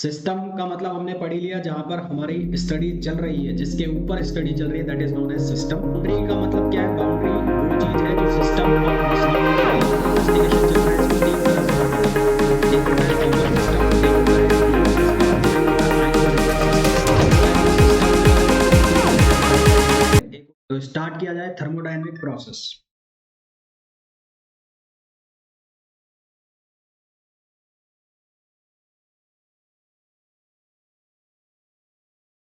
System का मतलब हमने पढ़ ही लिया जहां पर हमारी स्टडी चल रही है, जिसके ऊपर स्टडी चल रही है, that is known as system. Boundary का मतलब क्या है? बाउंड्री वो चीज है जो सिस्टम और दूसरी इन्वेस्टिगेशन चल रहा है, इसको तीन तरह से बांटा जाता है। एक होता है इनर सिस्टम, एक होता है ह्यूमन सिस्टम, एक होता है सिस्टम। तो स्टार्ट किया जाए थर्मोडायनेमिक प्रोसेस।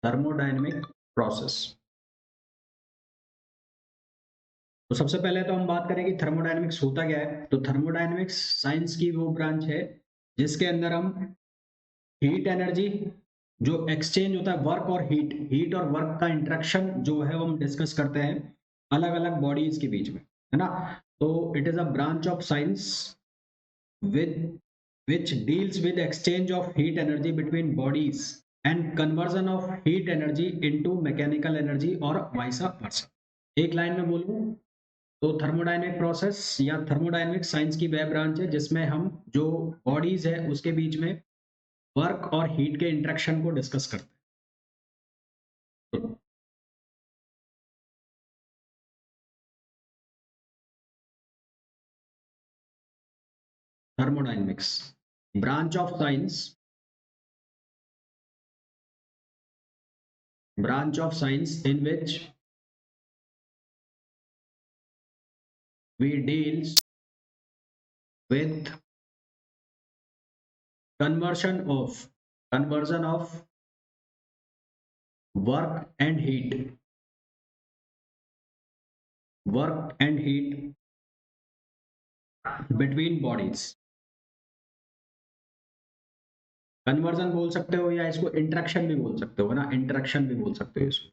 Thermodynamic process. तो सबसे पहले तो हम बात करें कि थर्मोडायनेमिक्स होता क्या है। तो थर्मोडायनेमिक्स साइंस की वो ब्रांच है जिसके अंदर हम हीट एनर्जी जो एक्सचेंज होता है, वर्क और हीट और वर्क का इंटरेक्शन जो है वो हम डिस्कस करते हैं अलग अलग बॉडीज के बीच में, है ना। तो it is a branch of science with which deals with exchange of heat energy between bodies and conversion of heat energy into mechanical energy और vice versa। एक लाइन में बोलूं तो थर्मोडायनेमिक प्रोसेस या थर्मोडायनेमिक साइंस की वह branch है जिसमें हम जो बॉडीज है उसके बीच में वर्क और हीट के इंटरेक्शन को डिस्कस करते हैं। Thermodynamics branch of science in which we deals with conversion of work and heat between bodies। Conversion बोल सकते हो या इसको इंटरेक्शन भी बोल सकते हो ना, इंटरेक्शन भी बोल सकते हो इसको।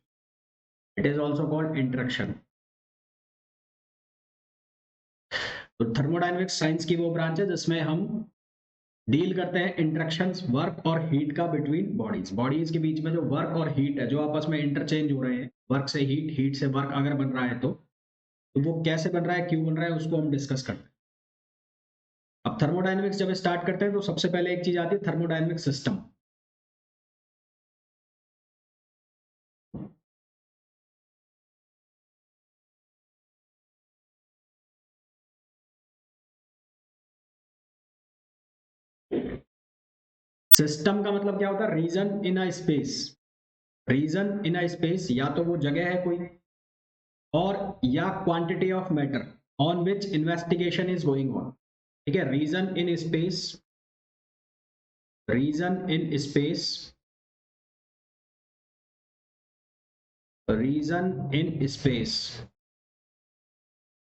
It is also called interaction. तो थर्मोडायनेमिक्स साइंस की वो ब्रांच है जिसमें हम डील करते हैं इंटरेक्शंस वर्क और हीट का बिटवीन बॉडीज के बीच में जो वर्क और हीट है जो आपस में इंटरचेंज हो रहे हैं, वर्क से हीट, हीट से वर्क अगर बन रहा है तो वो कैसे बन रहा है, क्यों बन रहा है, उसको हम डिस्कस करते हैं। अब थर्मोडायनेमिक्स जब स्टार्ट करते हैं तो सबसे पहले एक चीज आती है थर्मोडायनेमिक सिस्टम। सिस्टम का मतलब क्या होता है? Region in a space. Region in a space या तो वो जगह है कोई, और या quantity of matter on which investigation is going on. ठीक है, region in space, region in space, region in space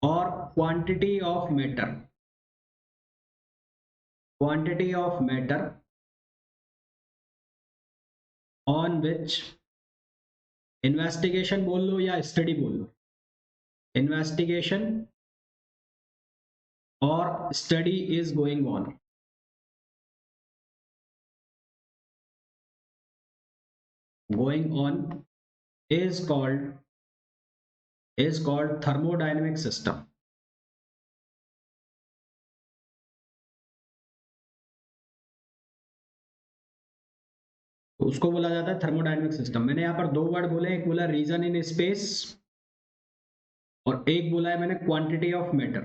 और quantity of matter, quantity of matter on which investigation बोल लो या स्टडी बोल लो, इन्वेस्टिगेशन और study is going on. Going on is called thermodynamic system। तो उसको बोला जाता है थर्मोडायनेमिक सिस्टम। मैंने यहाँ पर दो वर्ड बोले, एक बोला रीजन इन स्पेस और एक बोला है मैंने क्वांटिटी ऑफ मैटर।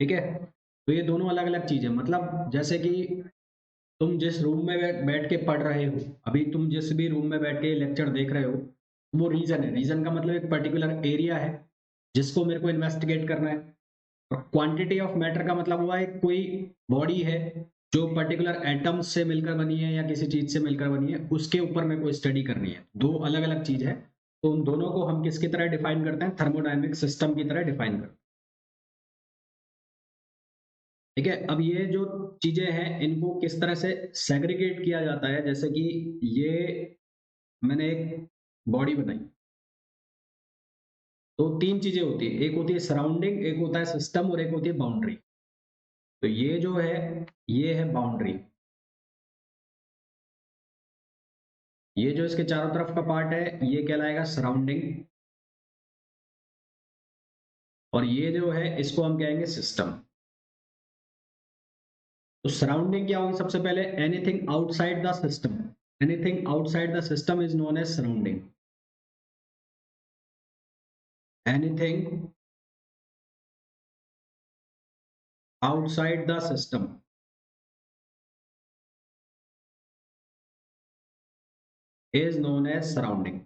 ठीक है, तो ये दोनों अलग अलग चीजें, मतलब जैसे कि तुम जिस रूम में बैठ के पढ़ रहे हो, अभी तुम जिस भी रूम में बैठ के लेक्चर देख रहे हो, वो रीजन है। रीजन का मतलब एक पर्टिकुलर एरिया है जिसको मेरे को इन्वेस्टिगेट करना है। और क्वांटिटी ऑफ मैटर का मतलब हुआ एक कोई बॉडी है जो पर्टिकुलर एटम्स से मिलकर बनी है या किसी चीज से मिलकर बनी है, उसके ऊपर मेरे को स्टडी करनी है। दो अलग अलग चीज है। तो उन दोनों को हम किसकी तरह डिफाइन करते हैं? थर्मोडायनेमिक सिस्टम की तरह डिफाइन करते हैं। ठीक है, अब ये जो चीजें हैं इनको किस तरह से सेग्रीगेट किया जाता है, जैसे कि ये मैंने एक बॉडी बनाई, तो तीन चीजें होती है, एक होती है सराउंडिंग, एक होता है सिस्टम और एक होती है बाउंड्री। तो ये जो है ये है बाउंड्री। ये जो इसके चारों तरफ का पार्ट है ये कहलाएगा सराउंडिंग, और ये जो है इसको हम कहेंगे सिस्टम। तो सराउंडिंग क्या होगी? सबसे पहले anything outside the system, anything outside the system is known as surrounding. Anything outside the system is known as surrounding,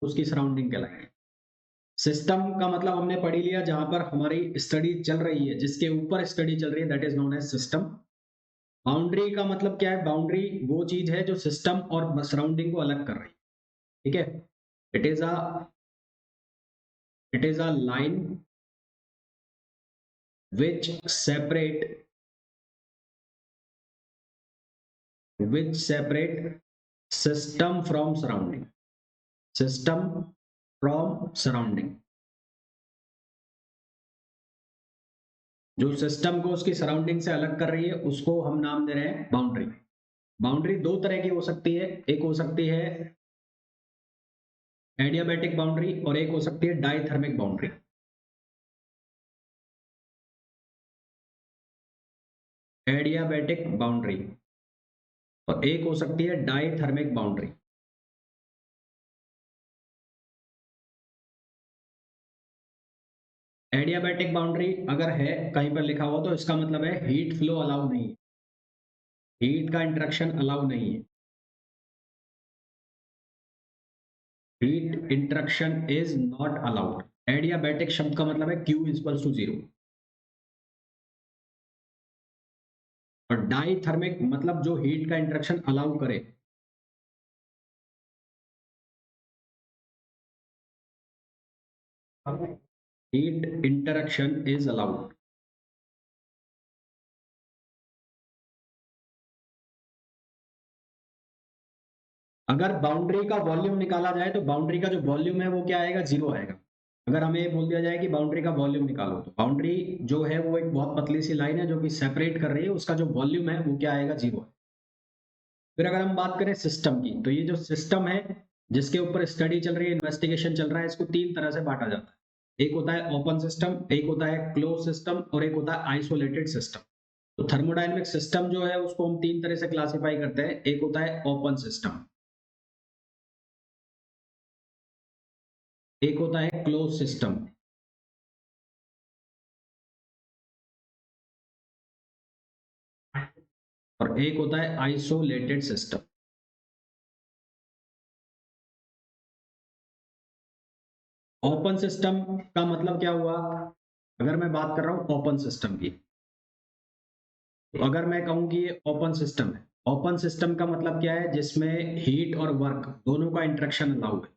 उसकी सराउंडिंग कहलाएगी। सिस्टम का मतलब हमने पढ़ ही लिया, जहां पर हमारी स्टडी चल रही है, जिसके ऊपर स्टडी चल रही है, that is known as system. Boundary का मतलब क्या है? बाउंड्री वो चीज है जो सिस्टम और सराउंडिंग को अलग कर रही है, ठीक है। It is a line which separate system from surrounding, system from surrounding। जो सिस्टम को उसकी सराउंडिंग से अलग कर रही है उसको हम नाम दे रहे हैं बाउंड्री। बाउंड्री दो तरह की हो सकती है, एक हो सकती है एडियाबैटिक बाउंड्री और एक हो सकती है डाइथर्मिक बाउंड्री। एडियाबैटिक बाउंड्री और एक हो सकती है डाइथर्मिक बाउंड्री। एडियाबैटिक बाउंड्री अगर है कहीं पर लिखा हुआ तो इसका मतलब है हीट फ्लो अलाउ नहीं है, हीट का इंटरेक्शन अलाउ नहीं है, heat interaction is not allowed. Adiabatic शब्द का मतलब है Q इक्वल्स टू 0। और डाइथर्मिक मतलब जो हीट का इंटरेक्शन अलाउ करे। Heat interaction is allowed. अगर बाउंड्री का वॉल्यूम निकाला जाए तो बाउंड्री का जो वॉल्यूम है वो क्या आएगा? 0 आएगा। अगर हमें बोल दिया जाए कि बाउंड्री का वॉल्यूम निकालो, तो बाउंड्री जो है वो एक बहुत पतली सी लाइन है जो कि सेपरेट कर रही है, उसका जो वॉल्यूम है वो क्या आएगा? 0। फिर अगर हम बात करें सिस्टम की, तो ये जो सिस्टम है जिसके ऊपर स्टडी चल रही है, इन्वेस्टिगेशन चल रहा है, इसको 3 तरह से बांटा जाता है। एक होता है ओपन सिस्टम, एक होता है क्लोज सिस्टम और एक होता है आइसोलेटेड सिस्टम। तो थर्मोडायनेमिक सिस्टम जो है उसको हम 3 तरह से क्लासिफाई करते हैं। एक होता है ओपन सिस्टम, एक होता है क्लोज सिस्टम और एक होता है आइसोलेटेड सिस्टम। ओपन सिस्टम का मतलब क्या हुआ? अगर मैं बात कर रहा हूं ओपन सिस्टम की, तो अगर मैं कहूं कि ये ओपन सिस्टम है, ओपन सिस्टम का मतलब क्या है? जिसमें हीट और वर्क दोनों का इंटरेक्शन अलाउ है।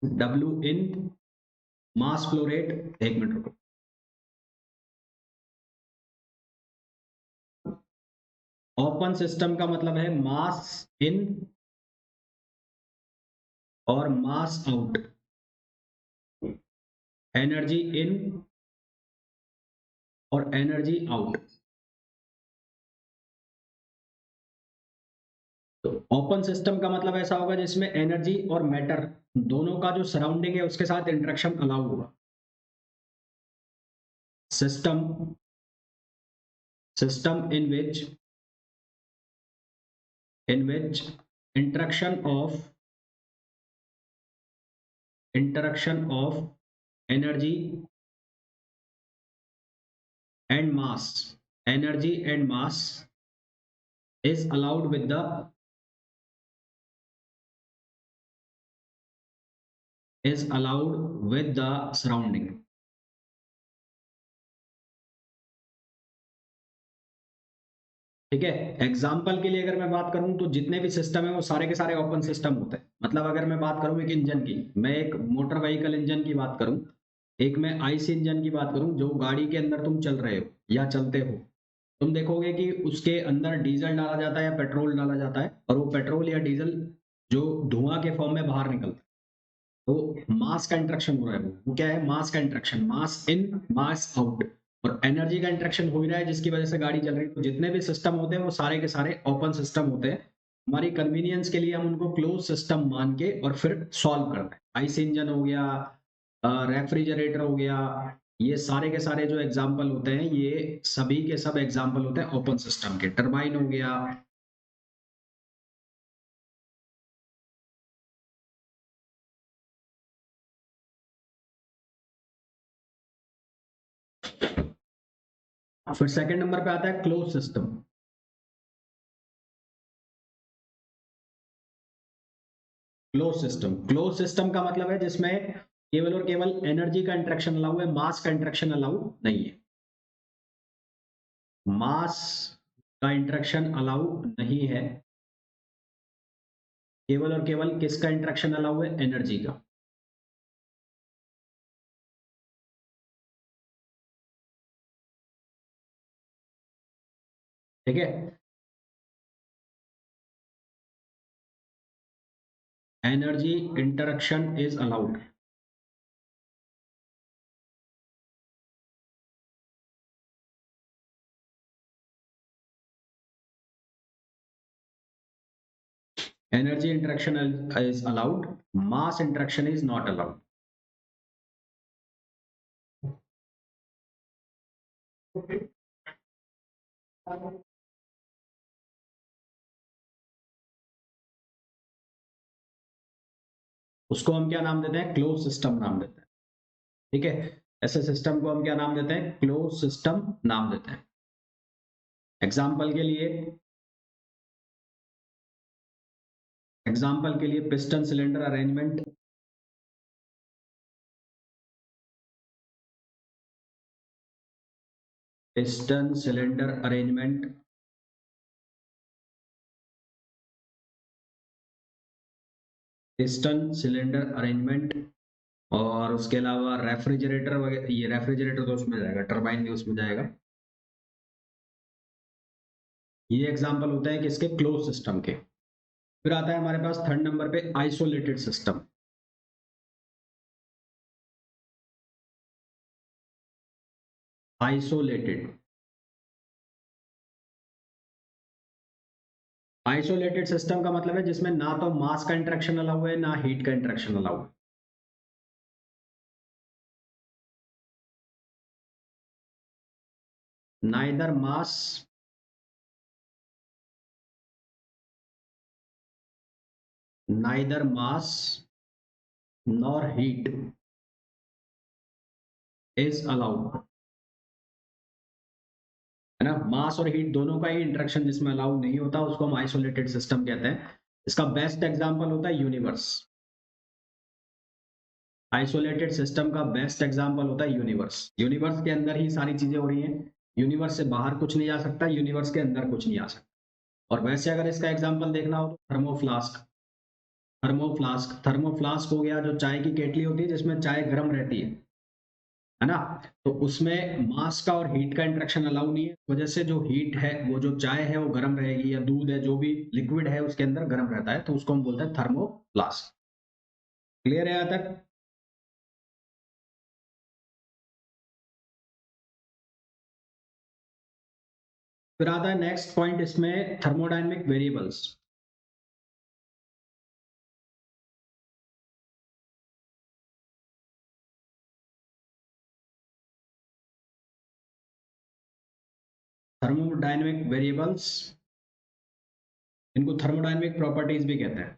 W इन मास फ्लो रेट, एक मिनट रुको। ओपन सिस्टम का मतलब है मास इन और मास आउट, एनर्जी इन और एनर्जी आउट। तो ओपन सिस्टम का मतलब ऐसा होगा जिसमें एनर्जी और मैटर दोनों का जो सराउंडिंग है उसके साथ इंटरेक्शन अलाउ होगा। System system in which interaction of energy and mass, is allowed with the surrounding। ठीक है। एग्जाम्पल के लिए अगर मैं बात करूं तो जितने भी सिस्टम है वो सारे के सारे ओपन सिस्टम होते हैं। मतलब अगर मैं बात करूं एक इंजन की, मैं एक मोटर व्हीकल इंजन की बात करूं, एक मैं आईसी इंजन की बात करूं, जो गाड़ी के अंदर तुम चल रहे हो या चलते हो, तुम देखोगे कि उसके अंदर डीजल डाला जाता है या पेट्रोल डाला जाता है, और वो पेट्रोल या डीजल जो धुआं के फॉर्म में बाहर निकलता है, तो मास का इंट्रैक्शन हो रहा है। वो क्या है? मास का इंट्रैक्शन, मास इन मास आउट, और एनर्जी का इंट्रैक्शन हो ही रहा है जिसकी वजह से गाड़ी चल रही है। तो जितने भी सिस्टम होते हैं वो सारे के सारे ओपन सिस्टम होते हैं। हमारी कन्वीनियंस के लिए हम उनको क्लोज सिस्टम मान के और फिर सॉल्व करते हैं। आईसी इंजन हो गया, रेफ्रिजरेटर हो गया, ये सारे के सारे जो एग्जाम्पल होते हैं, ये सभी के सब एग्जाम्पल होते हैं ओपन सिस्टम के। टरबाइन हो गया, फिर सेकंड नंबर पे आता है क्लोज सिस्टम। क्लोज सिस्टम का मतलब है जिसमें केवल और केवल एनर्जी का इंटरेक्शन अलाउ है, मास का इंटरेक्शन अलाउ नहीं है। मास का इंटरेक्शन अलाउ नहीं है, केवल और केवल किसका इंटरेक्शन अलाउ है? एनर्जी का। ठीक है, energy interaction is allowed. Energy interaction is allowed, mass interaction is not allowed. उसको हम क्या नाम देते हैं? क्लोज सिस्टम नाम देते हैं। ठीक है, ऐसे सिस्टम को हम क्या नाम देते हैं? क्लोज सिस्टम नाम देते हैं। एग्जाम्पल के लिए piston cylinder arrangement, piston cylinder arrangement, piston cylinder arrangement, और उसके अलावा रेफ्रिजरेटर वगैरह। ये रेफ्रिजरेटर तो उसमें जाएगा, टरबाइन भी उसमें जाएगा। ये एग्जाम्पल होते हैं किसके? क्लोज सिस्टम के। फिर आता है हमारे पास थर्ड नंबर पे isolated system. Isolated, isolated system का मतलब है जिसमें ना तो मास का इंटरेक्शन अलाउ है, ना हीट का इंटरेक्शन अलाउ है। Neither mass neither mass nor heat is allowed. है ना, मास और हीट दोनों का ही इंटरेक्शन जिसमें अलाउ नहीं होता उसको हम आइसोलेटेड सिस्टम कहते हैं। इसका बेस्ट एग्जांपल होता है यूनिवर्स। आइसोलेटेड सिस्टम का बेस्ट एग्जांपल होता है यूनिवर्स। यूनिवर्स के अंदर ही सारी चीजें हो रही हैं, यूनिवर्स से बाहर कुछ नहीं आ सकता, यूनिवर्स के अंदर कुछ नहीं आ सकता। और वैसे अगर इसका एग्जांपल देखना हो तो थर्मोफ्लास्क। थर्मोफ्लास्क हो गया, जो चाय की केटली होती है जिसमें चाय गर्म रहती है ना। तो उसमें मास का और हीट का इंटरेक्शन अलाउ नहीं है, इस वजह से जो हीट है, वो जो चाय है वो गर्म रहेगी, या दूध है, जो भी लिक्विड है उसके अंदर गर्म रहता है, तो उसको हम बोलते हैं थर्मोफ्लास्क। क्लियर है यहाँ तक? फिर आता है नेक्स्ट पॉइंट इसमें, थर्मोडायनेमिक वेरिएबल्स। थर्मोडायनेमिक वेरिएबल्स, इनको थर्मोडायनेमिक प्रॉपर्टीज भी कहते हैं।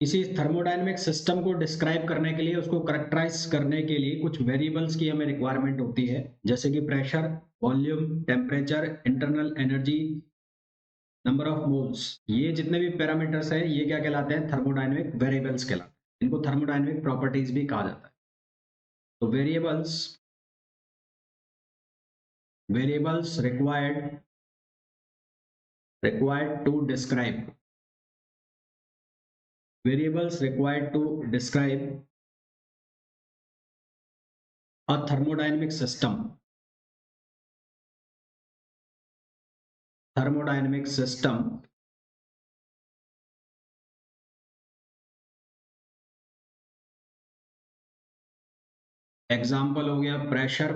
इसी थर्मोडायनेमिक सिस्टम को डिस्क्राइब करने के लिए, उसको करेक्टराइज करने के लिए कुछ वेरिएबल्स की हमें रिक्वायरमेंट होती है, जैसे कि pressure, volume, temperature, internal energy, number of moles. ये जितने भी पैरामीटर्स हैं ये क्या कहलाते हैं? थर्मोडायनेमिक वेरिएबल्स कहलाते हैं। इनको थर्मोडायनेमिक प्रॉपर्टीज भी कहा जाता है। तो variables required to describe, variables required to describe a thermodynamic system. Thermodynamic system, example हो गया pressure,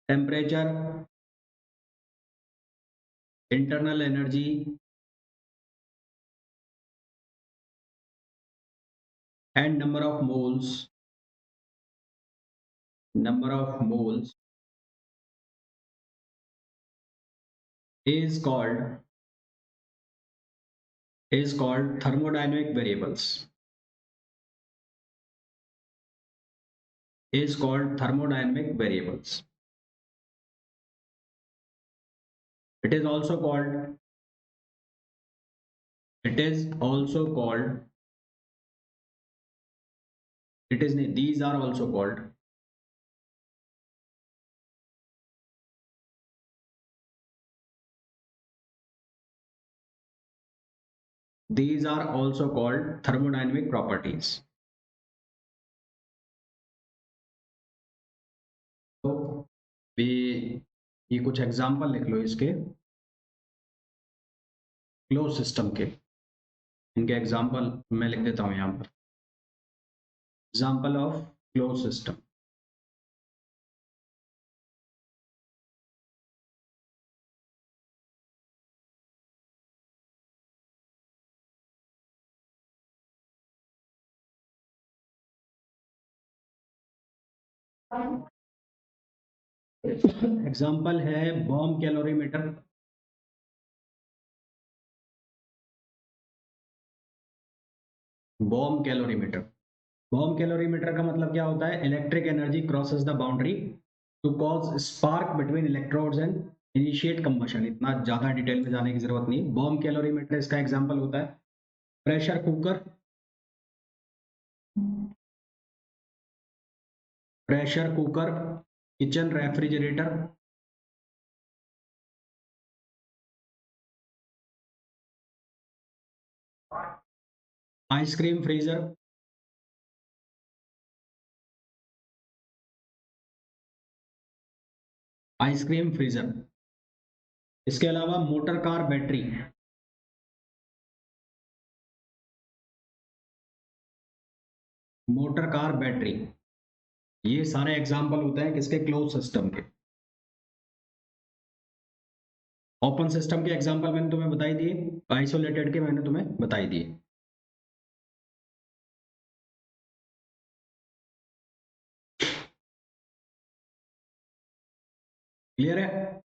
temperature, internal energy and number of moles is called thermodynamic variables. Is called thermodynamic variables. It is also called it is also called it is these are also called these are also called thermodynamic properties. तो भी ये कुछ example लिख लो इसके close system के, इनके example मैं लिख देता हूं यहां पर। Example of close system. Example है bomb calorimeter. Bomb calorimeter bomb calorimeter का मतलब क्या होता है? Electric energy crosses the boundary to cause spark between electrodes and initiate combustion. इतना ज्यादा डिटेल में जाने की जरूरत नहीं। बॉम्ब कैलोरीमीटर इसका एग्जांपल होता है pressure cooker, kitchen refrigerator, ice cream freezer, इसके अलावा मोटर कार बैटरी, ये सारे एग्जांपल होते हैं किसके? क्लोज सिस्टम के। ओपन सिस्टम के एग्जांपल मैंने तुम्हें बताई दिए, आइसोलेटेड के मैंने तुम्हें बताई दिए। क्लियर है?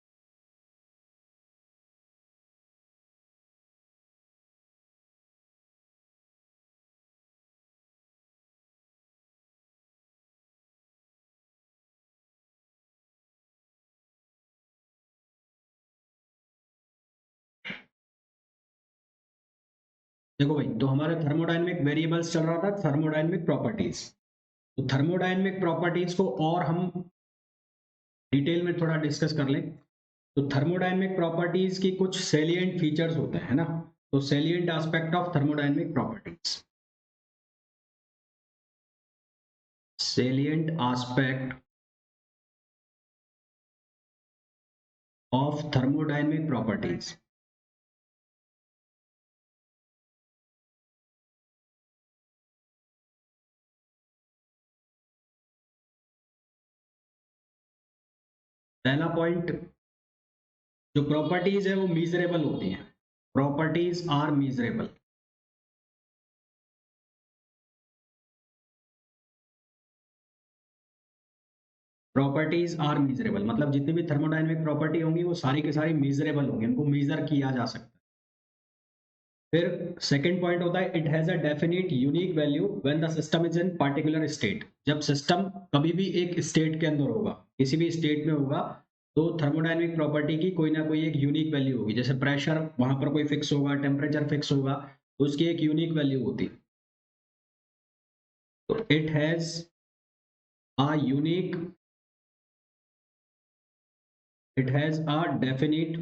देखो भाई, तो हमारे थर्मोडायनेमिक वेरिएबल्स चल रहा था थर्मोडायनेमिक प्रॉपर्टीज। तो थर्मोडायनेमिक प्रॉपर्टीज को और हम डिटेल में थोड़ा डिस्कस कर लें। तो थर्मोडायनेमिक प्रॉपर्टीज की कुछ सेलिएंट फीचर्स होते हैं ना, तो salient aspect of thermodynamic properties, salient aspect of thermodynamic properties. पहला पॉइंट, जो प्रॉपर्टीज है वो मीजरेबल होती हैं। Properties are measurable. Properties are measurable मतलब जितनी भी थर्मोडायनेमिक प्रॉपर्टी होंगी वो सारी की सारी मीजरेबल होंगी, उनको मीजर किया जा सकता है। फिर सेकंड पॉइंट होता है it has a definite unique value when the system is in particular state. जब सिस्टम कभी भी एक स्टेट के अंदर होगा, किसी भी स्टेट में होगा, तो थर्मोडायनेमिक प्रॉपर्टी की कोई ना कोई एक यूनिक वैल्यू होगी। जैसे प्रेशर वहां पर कोई फिक्स होगा, टेम्परेचर फिक्स होगा, तो उसकी एक यूनिक वैल्यू होती। तो it has a unique, it has a definite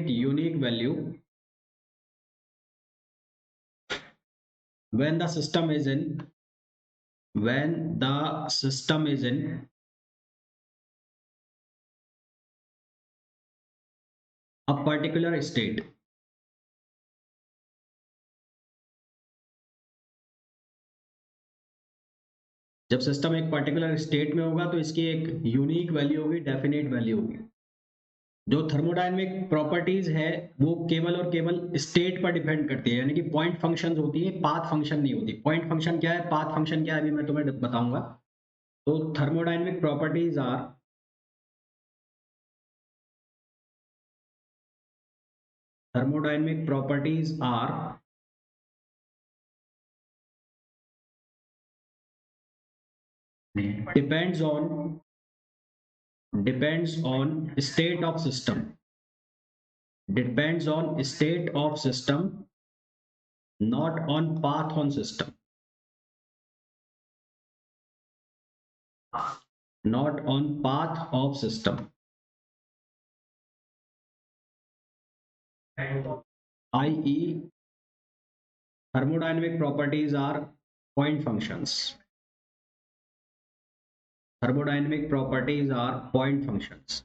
unique value when the system is in a particular state। जब सिस्टम एक पर्टिकुलर स्टेट में होगा तो इसकी एक यूनिक वैल्यू होगी, डेफिनेट वैल्यू होगी। जो थर्मोडायनेमिक प्रॉपर्टीज है वो केवल और केवल स्टेट पर डिपेंड करती है, यानी कि पॉइंट फंक्शन होती है, पाथ फंक्शन नहीं होती। पॉइंट फंक्शन क्या है, पाथ फंक्शन क्या है, अभी मैं तुम्हें बताऊंगा। तो thermodynamic properties are thermodynamic properties are depends on state of system, depends on state of system, not on path on system, not on path of system, i.e. thermodynamic properties are point functions. Thermodynamic properties are point functions.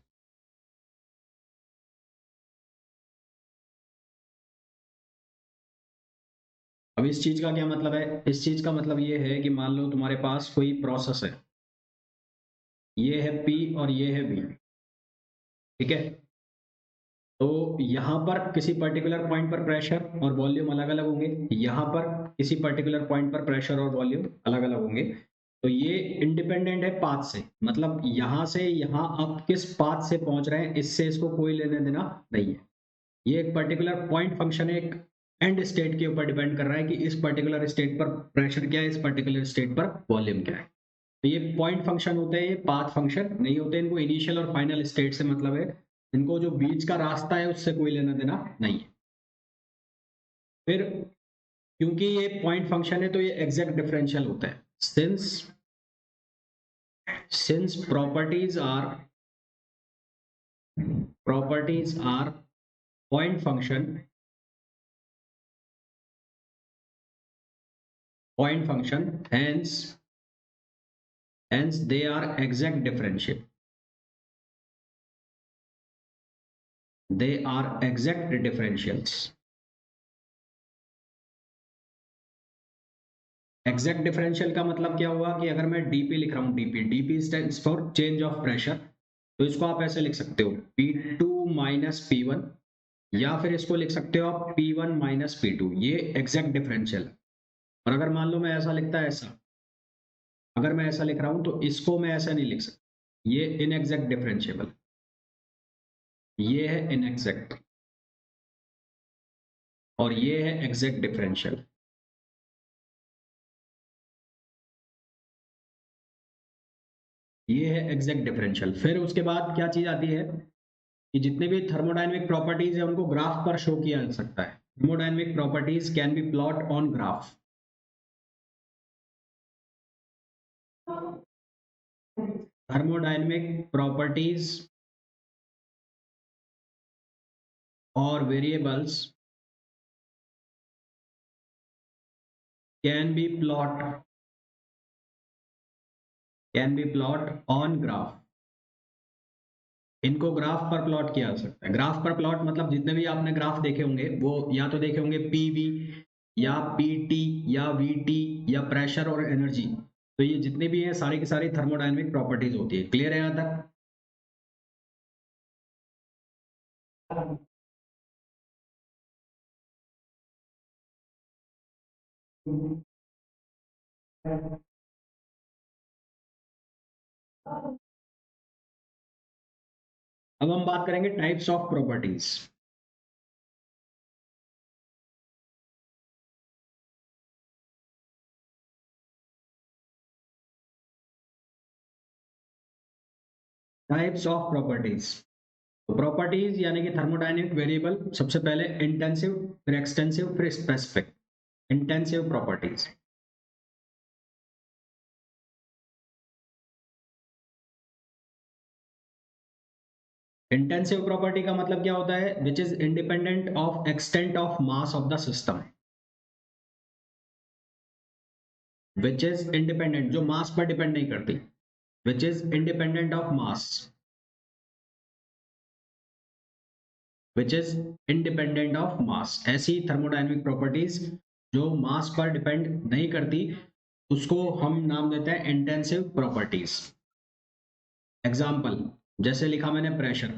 अब इस चीज का क्या मतलब है, इस चीज का मतलब ये है कि मान लो तुम्हारे पास कोई प्रोसेस है, ये है P और ये है V, ठीक है। तो यहाँ पर किसी पर्टिकुलर पॉइंट पर प्रेशर और वॉल्यूम अलग अलग होंगे, यहाँ पर किसी पर्टिकुलर पॉइंट पर प्रेशर और वॉल्यूम अलग अलग होंगे। तो ये इंडिपेंडेंट है पाथ से, मतलब यहाँ से यहाँ आप किस पाथ से पहुंच रहे हैं इससे इसको कोई लेने देना नहीं है। ये एक पर्टिकुलर पॉइंट फंक्शन है, एक एंड स्टेट के ऊपर डिपेंड कर रहा है कि इस पर्टिकुलर स्टेट पर प्रेशर क्या है, इस पर्टिकुलर स्टेट पर वॉल्यूम क्या है। तो ये पॉइंट फंक्शन होते हैं, ये पाथ फंक्शन नहीं होते। इनको इनिशियल और फाइनल स्टेट से मतलब है, इनको जो बीच का रास्ता है उससे कोई लेना देना नहीं है। फिर क्योंकि ये पॉइंट फंक्शन है तो ये एग्जैक्ट डिफरेंशियल होता है। Since properties are point function, hence they are exact differential. They are exact differentials. Exact differential का मतलब क्या हुआ कि अगर मैं डीपी लिख रहा हूँ, DP stands for change of pressure, तो इसको आप ऐसे लिख सकते हो P2 माइनस P1, या फिर इसको लिख सकते हो आप P1 माइनस P2। ये एग्जैक्ट डिफरेंशियल है। और अगर मान लो मैं ऐसा लिखता है, ऐसा अगर मैं ऐसा लिख रहा हूँ तो इसको मैं ऐसा नहीं लिख सकता, ये इनएग्जैक्ट डिफरेंशिएबल, ये है इनएग्जैक्ट और ये है एग्जैक्ट डिफरेंशियल। ये है एग्जैक्ट डिफरेंशियल। फिर उसके बाद क्या चीज आती है कि जितने भी थर्मोडायनेमिक प्रॉपर्टीज है उनको ग्राफ पर शो किया जा सकता है। Thermodynamic properties can be plot on graph. Thermodynamic properties और variables can be plot on graph. इनको ग्राफ पर प्लॉट किया जा सकता है। ग्राफ पर प्लॉट मतलब जितने भी आपने ग्राफ देखे होंगे वो या तो देखे होंगे पीवी या पीटी या वीटी या प्रेशर और एनर्जी। तो ये जितने भी हैं सारी की सारी थर्मोडायनेमिक प्रॉपर्टीज होती है। क्लियर है यहाँ तक? अब हम बात करेंगे types of properties. Types of properties, properties यानी कि थर्मोडायनेमिक वेरिएबल। सबसे पहले इंटेंसिव, फिर एक्सटेंसिव, फिर specific. Intensive properties, intensive property का मतलब क्या होता है, which is independent of extent of mass of the system. Which is independent, जो मास पर डिपेंड नहीं करती, which is independent of mass, which is independent of mass. ऐसी थर्मोडायनेमिक प्रॉपर्टीज जो मास पर डिपेंड नहीं करती उसको हम नाम देते हैं इंटेंसिव प्रॉपर्टीज। एग्जाम्पल, जैसे लिखा मैंने प्रेशर।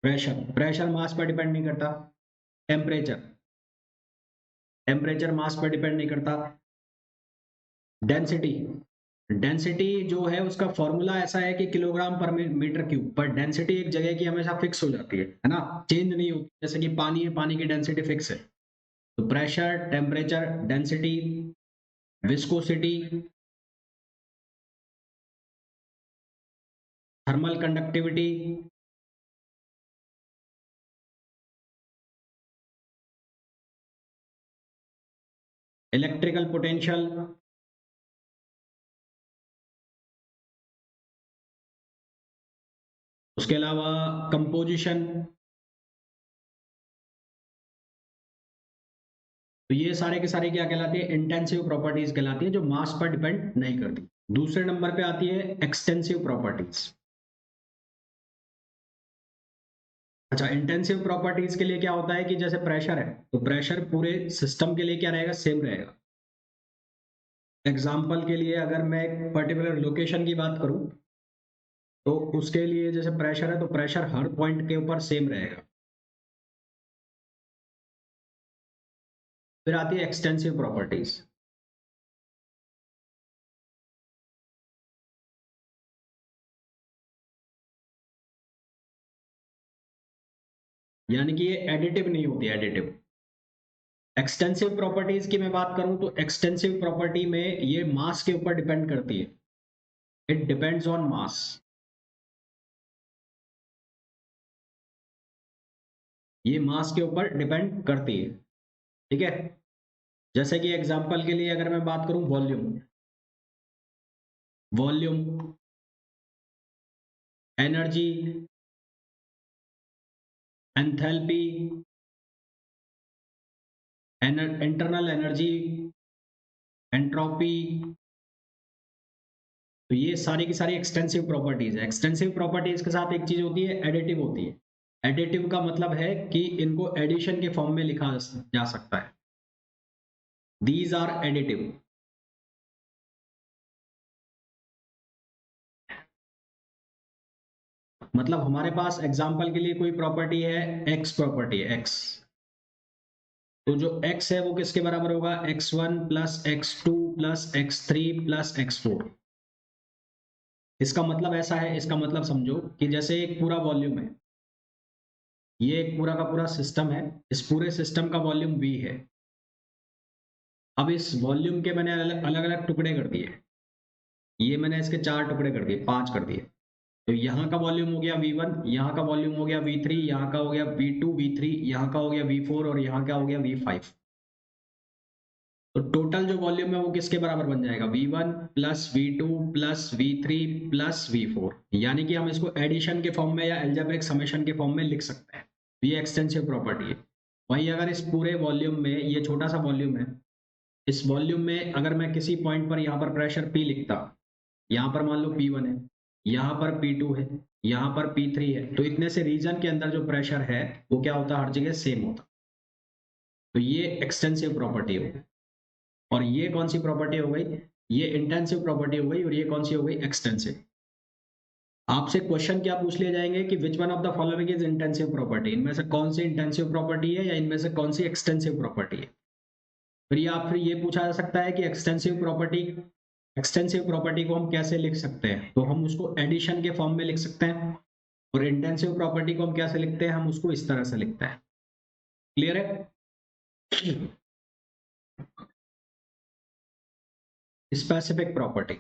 प्रेशर प्रेशर मास पर डिपेंड नहीं करता। टेम्परेचर टेम्परेचर मास पर डिपेंड नहीं करता। डेंसिटी डेंसिटी जो है उसका फॉर्मूला ऐसा है कि किलोग्राम पर मीटर क्यूब, पर डेंसिटी एक जगह की हमेशा फिक्स हो जाती है ना, चेंज नहीं होती। जैसे कि पानी है, पानी की डेंसिटी फिक्स है। तो pressure, temperature, density, viscosity, thermal conductivity, electrical potential, उसके अलावा कंपोजिशन। तो ये सारे के सारे क्या कहलाती है? इंटेंसिव प्रॉपर्टीज कहलाती है, जो मास पर डिपेंड नहीं करती। दूसरे नंबर पे आती है एक्सटेंसिव प्रॉपर्टीज। अच्छा, इंटेंसिव प्रॉपर्टीज के लिए क्या होता है कि जैसे प्रेशर है, तो प्रेशर पूरे सिस्टम के लिए क्या रहेगा? सेम रहेगा। एग्जाम्पल के लिए अगर मैं एक पर्टिकुलर लोकेशन की बात करूं, तो उसके लिए जैसे प्रेशर है, तो प्रेशर हर पॉइंट के ऊपर सेम रहेगा। फिर आती है एक्सटेंसिव प्रॉपर्टीज। यानी कि ये एडिटिव नहीं होती, एडिटिव। एक्सटेंसिव प्रॉपर्टीज की मैं बात करूं, तो एक्सटेंसिव प्रॉपर्टी में ये मास के ऊपर डिपेंड करती है। इट डिपेंड्स ऑन मास। ये मास के ऊपर डिपेंड करती है। ठीक है। जैसे कि एग्जांपल के लिए अगर मैं बात करूं, volume. Volume, energy, enthalpy, internal energy, entropy. तो ये सारी की सारी एक्सटेंसिव प्रॉपर्टीज है। एक्सटेंसिव प्रॉपर्टीज के साथ एक चीज होती है, एडिटिव होती है। एडिटिव का मतलब है कि इनको एडिशन के फॉर्म में लिखा जा सकता है। These are additive. मतलब हमारे पास एग्जाम्पल के लिए कोई प्रॉपर्टी है, एक्स प्रॉपर्टी है, एक्स। तो जो x है वो किसके बराबर होगा? x1 plus x2 plus x3 plus x4। इसका मतलब ऐसा है, इसका मतलब समझो कि जैसे एक पूरा वॉल्यूम है, ये एक पूरा का पूरा सिस्टम है। इस पूरे सिस्टम का वॉल्यूम v है। अब इस वॉल्यूम के मैंने अलग अलग टुकड़े कर दिए। ये मैंने इसके 4 टुकड़े कर दिए, 5 कर दिए। तो यहाँ का वॉल्यूम हो गया v1, यहाँ का वॉल्यूम हो गया v3, यहाँ का हो गया v2 v3, यहाँ का हो गया v4 और यहाँ का हो गया v5। तो टोटल जो वॉल्यूम है वो किसके बराबर बन जाएगा? v1 plus v2 plus v3 plus v4। यानी कि हम इसको एडिशन के फॉर्म में या एल्जेब्रिक समेशन के फॉर्म में लिख सकते हैं। तो ये एक्सटेंसिव प्रॉपर्टी है। वहीं अगर इस पूरे वॉल्यूम में, ये छोटा सा वॉल्यूम है, इस वॉल्यूम में अगर मैं किसी पॉइंट पर यहाँ पर प्रेशर P लिखता, यहाँ पर मान लो P1 है, यहाँ पर P2 है, यहाँ पर P3 है, तो इतने से रीजन के अंदर जो प्रेशर है वो क्या होता है? हर जगह सेम होता। तो ये एक्सटेंसिव प्रॉपर्टी होगी। और ये कौन सी प्रॉपर्टी हो गई? ये इंटेंसिव प्रॉपर्टी हो गई। और ये कौन सी हो गई? एक्सटेंसिव। आपसे क्वेश्चन क्या पूछ लिए जाएंगे कि which one of the following is intensive property? इनमें से कौन सी इंटेंसिव प्रॉपर्टी है या इनमें से कौन सी एक्सटेंसिव प्रॉपर्टी है? फिर ये पूछा जा सकता है कि एक्सटेंसिव प्रॉपर्टी को हम कैसे लिख सकते हैं? तो हम उसको एडिशन के फॉर्म में लिख सकते हैं। और इंटेंसिव प्रॉपर्टी को हम कैसे लिखते हैं? हम उसको इस तरह से लिखते हैं। क्लियर है? Specific property.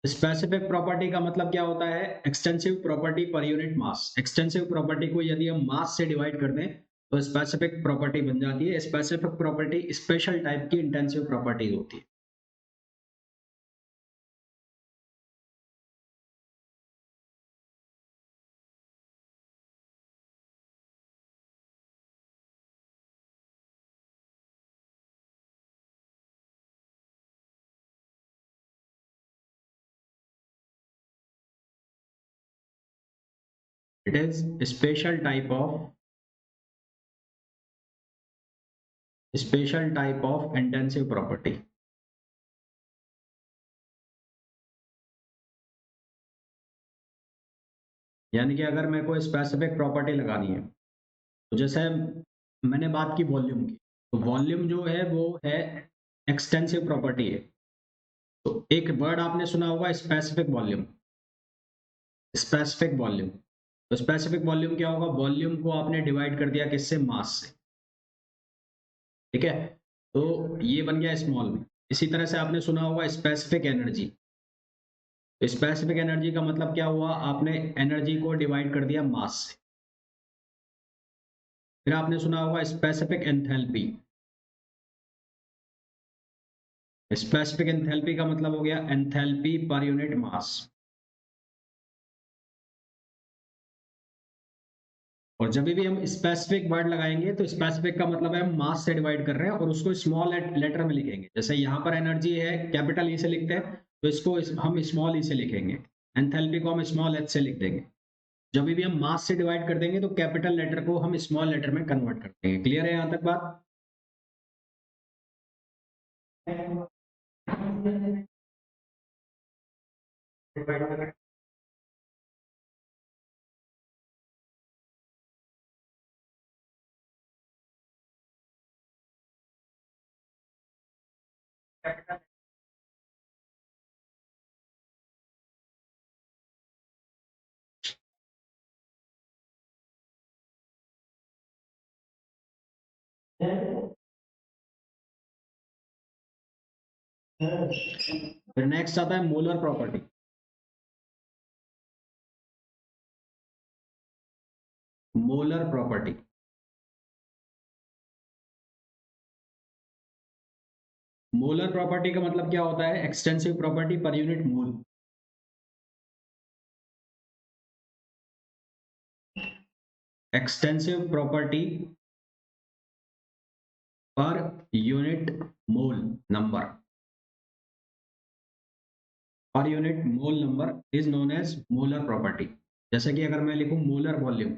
स्पेसिफिक प्रॉपर्टी का मतलब क्या होता है? Extensive property per unit mass. Extensive property को यदि हम मास से डिवाइड कर दें तो स्पेसिफिक प्रॉपर्टी बन जाती है। स्पेसिफिक प्रॉपर्टी स्पेशल टाइप की इंटेंसिव प्रॉपर्टी होती है। It is special type of intensive property. यानी कि अगर मेरे को स्पेसिफिक प्रॉपर्टी लगानी है, तो जैसे मैंने बात की वॉल्यूम की, तो वॉल्यूम जो है वो है एक्सटेंसिव प्रॉपर्टी है। तो एक वर्ड आपने सुना होगा स्पेसिफिक वॉल्यूम। स्पेसिफिक वॉल्यूम, तो स्पेसिफिक वॉल्यूम क्या होगा? वॉल्यूम को आपने डिवाइड कर दिया किससे? मास से। ठीक है, तो ये बन गया स्मॉल में। इसी तरह से आपने सुना होगा स्पेसिफिक एनर्जी। तो स्पेसिफिक एनर्जी का मतलब क्या हुआ? आपने एनर्जी को डिवाइड कर दिया मास से। फिर आपने सुना होगा स्पेसिफिक एंथैल्पी। स्पेसिफिक एंथैल्पी का मतलब हो गया एंथैल्पी पर यूनिट मास। और जब भी हम स्पेसिफिक वर्ड लगाएंगे तो स्पेसिफिक का मतलब है हम मास से डिवाइड कर रहे हैं और उसको स्मॉल लेटर में लिखेंगे। जैसे यहाँ पर एनर्जी है कैपिटल ई से लिखते हैं, तो इसको हम स्मॉल ई से लिखेंगे। एंथैल्पी को हम स्मॉल एच से लिख देंगे। जब भी हम मास से डिवाइड कर देंगे तो कैपिटल लेटर को हम स्मॉल लेटर में कन्वर्ट कर देंगे। क्लियर है यहाँ तक बात? फिर नेक्स्ट आता है molar property. Molar property, molar property का मतलब क्या होता है? Extensive property per unit mole. Extensive property per unit mole number. Per unit mole number is known as molar property. जैसे कि अगर मैं लिखूं मोलर वॉल्यूम,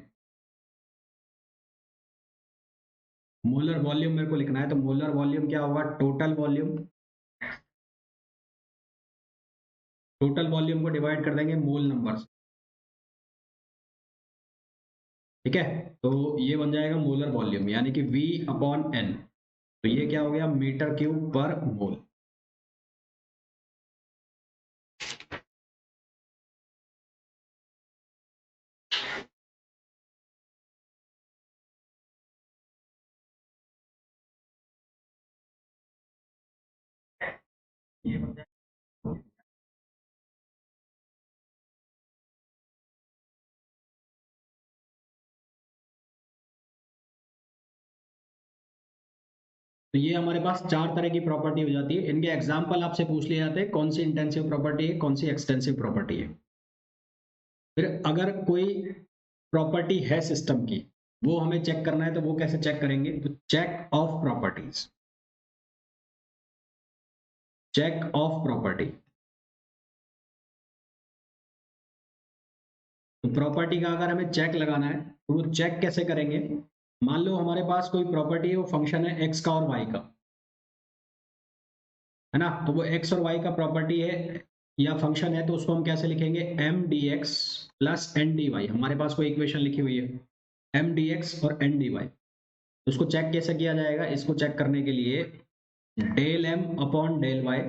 मोलर वॉल्यूम मेरे को लिखना है, तो मोलर वॉल्यूम क्या होगा? Total volume. टोटल वॉल्यूम को डिवाइड कर देंगे मोल नंबर से। ठीक है, तो ये बन जाएगा मोलर वॉल्यूम, यानी कि V अपॉन N। तो ये क्या हो गया? मीटर क्यूब पर मोल। ये बन जाएगा। तो ये हमारे पास चार तरह की प्रॉपर्टी हो जाती है। इनके एग्जाम्पल आपसे पूछ लिए जाते हैं, कौन सी इंटेंसिव प्रॉपर्टी है, कौन सी एक्सटेंसिव प्रॉपर्टी है। फिर अगर कोई प्रॉपर्टी है सिस्टम की, वो हमें चेक करना है, तो वो कैसे चेक करेंगे? तो check of properties. Check of property, तो प्रॉपर्टी का अगर हमें चेक लगाना है तो वो चेक कैसे करेंगे? मान लो हमारे पास कोई प्रॉपर्टी है, वो फंक्शन है एक्स का और वाई का, है ना? तो वो एक्स और वाई का प्रॉपर्टी है या फंक्शन है, तो उसको हम कैसे लिखेंगे? M D X plus N D Y. हमारे पास कोई इक्वेशन लिखी हुई है एम डी एक्स और एन डी वाई। तो उसको चेक कैसे किया जाएगा? इसको चेक करने के लिए del M upon del Y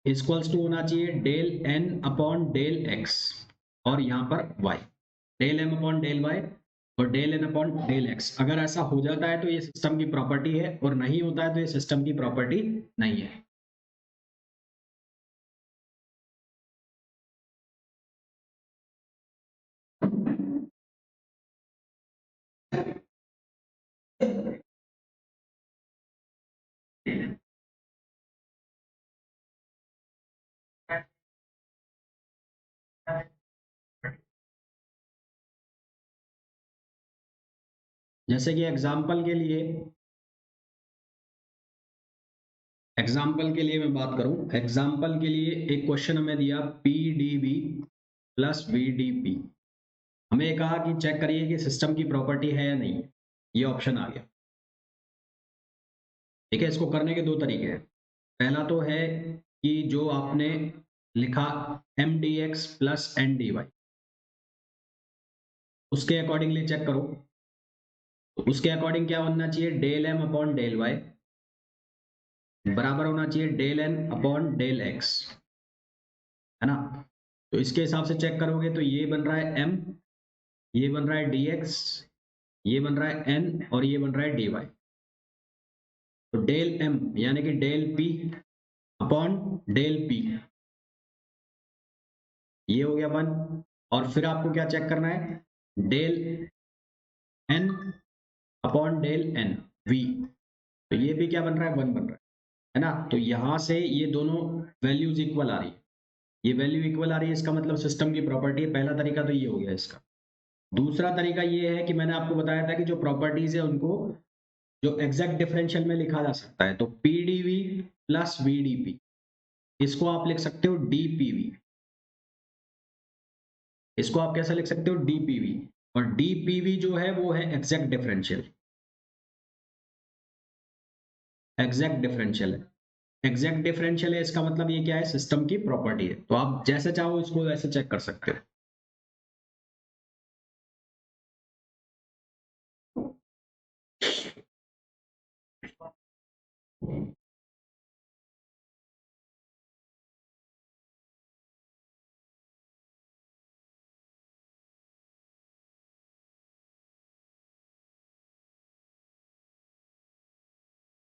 equals to होना चाहिए del N upon del X और यहाँ पर Y. Del M upon del Y और del N upon del X. अगर ऐसा हो जाता है तो ये सिस्टम की प्रॉपर्टी है, और नहीं होता है तो ये सिस्टम की प्रॉपर्टी नहीं है। जैसे कि एग्जाम्पल के लिए मैं बात करूं, एग्जाम्पल के लिए एक क्वेश्चन हमें दिया पीडीबी प्लस VDP। हमें कहा कि चेक करिए कि सिस्टम की प्रॉपर्टी है या नहीं, ये ऑप्शन आ गया। ठीक है, इसको करने के दो तरीके हैं। पहला तो है कि जो आपने लिखा MDX प्लस NDY, उसके अकॉर्डिंगली चेक करो। तो उसके अकॉर्डिंग क्या बनना चाहिए, del M upon del Y बराबर होना चाहिए del N upon del X, है ना। तो इसके हिसाब से चेक करोगे तो ये बन रहा है M, ये बन रहा है DX, ये बन रहा है N और ये बन रहा है DY। तो डेल M यानी कि del P upon del P, ये हो गया 1। और फिर आपको क्या चेक करना है, del N upon del N V, तो ये भी क्या बन रहा है, 1 बन रहा है ना। तो यहां से ये दोनों वैल्यूज इक्वल आ रही है, ये वैल्यू इक्वल आ रही है, इसका मतलब सिस्टम की प्रॉपर्टी है। पहला तरीका तो ये हो गया इसका। दूसरा तरीका ये है कि मैंने आपको बताया था कि जो प्रॉपर्टीज है उनको जो एग्जैक्ट डिफरेंशियल में लिखा जा सकता है, तो PdV प्लस VdP, इसको आप लिख सकते हो DPV। इसको आप कैसे लिख सकते हो, DPV। और DPV जो है वो है एग्जैक्ट डिफरेंशियल, एग्जैक्ट डिफरेंशियल है। एग्जैक्ट डिफरेंशियल है, इसका मतलब ये क्या है, सिस्टम की प्रॉपर्टी है। तो आप जैसे चाहो इसको वैसे चेक कर सकते हो।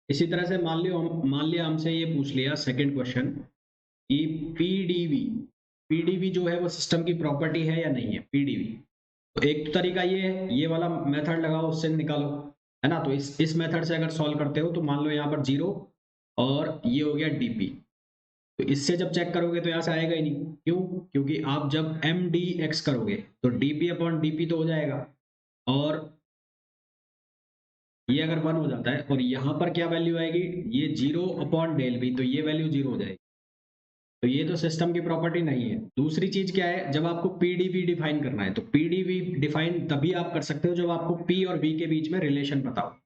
इसी तरह से मान लिया हमसे ये पूछ लिया सेकंड क्वेश्चन कि पीडीवी जो है वो सिस्टम की प्रॉपर्टी है या नहीं है, पीडीवी। तो एक तो तरीका ये है, ये वाला मेथड लगाओ, उससे निकालो, है ना। तो इस मेथड से अगर सॉल्व करते हो तो मान लो यहाँ पर 0 और ये हो गया डीपी। तो इससे जब चेक करोगे तो यहाँ से आएगा ही नहीं, क्यों, क्योंकि आप जब एम डी एक्स करोगे तो डीपी अपॉन डीपी तो हो जाएगा, और ये अगर 1 हो जाता है और यहाँ पर क्या वैल्यू आएगी, ये 0 अपॉन डेल बी, तो ये वैल्यू 0 हो जाएगी। तो ये तो सिस्टम की प्रॉपर्टी नहीं है। दूसरी चीज क्या है, जब आपको पीडीवी डिफाइन करना है तो पीडीवी डिफाइन तभी आप कर सकते हो जब आपको पी और वी के बीच में रिलेशन पता हो।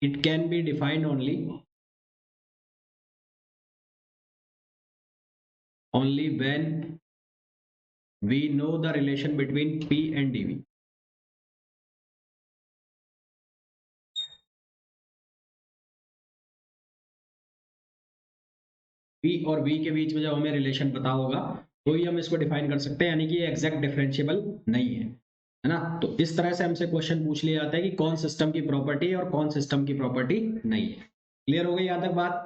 It can be defined only when we know the relation between P and dV। P और V के बीच में जब हमें रिलेशन पता होगा तो ही हम इसको डिफाइन कर सकते हैं, यानी कि ये एग्जैक्ट डिफरेंशिएबल नहीं है ना। तो इस तरह से हमसे क्वेश्चन पूछ लिया जाता है कि कौन सिस्टम की प्रॉपर्टी है और कौन सिस्टम की प्रॉपर्टी नहीं है। क्लियर हो गई यहाँ तक बात।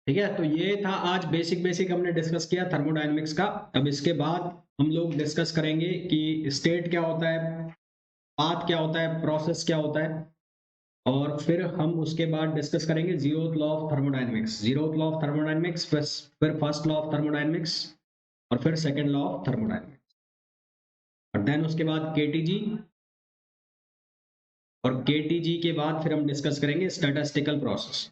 ठीक है, तो ये था आज बेसिक बेसिक हमने डिस्कस किया थर्मोडायनेमिक्स का। अब इसके बाद हम लोग डिस्कस करेंगे कि स्टेट क्या होता है, पाथ क्या होता है, प्रोसेस क्या होता है, और फिर हम उसके बाद डिस्कस करेंगे zeroth law of thermodynamics, zeroth law of thermodynamics, फिर फर्स्ट लॉ ऑफ थर्मोडायनेमिक्स, और फिर सेकंड लॉ ऑफ थर्मोडायनेमिक्स, और देन उसके बाद केटीजी, और केटीजी के बाद फिर हम डिस्कस करेंगे स्टैटिस्टिकल प्रोसेस।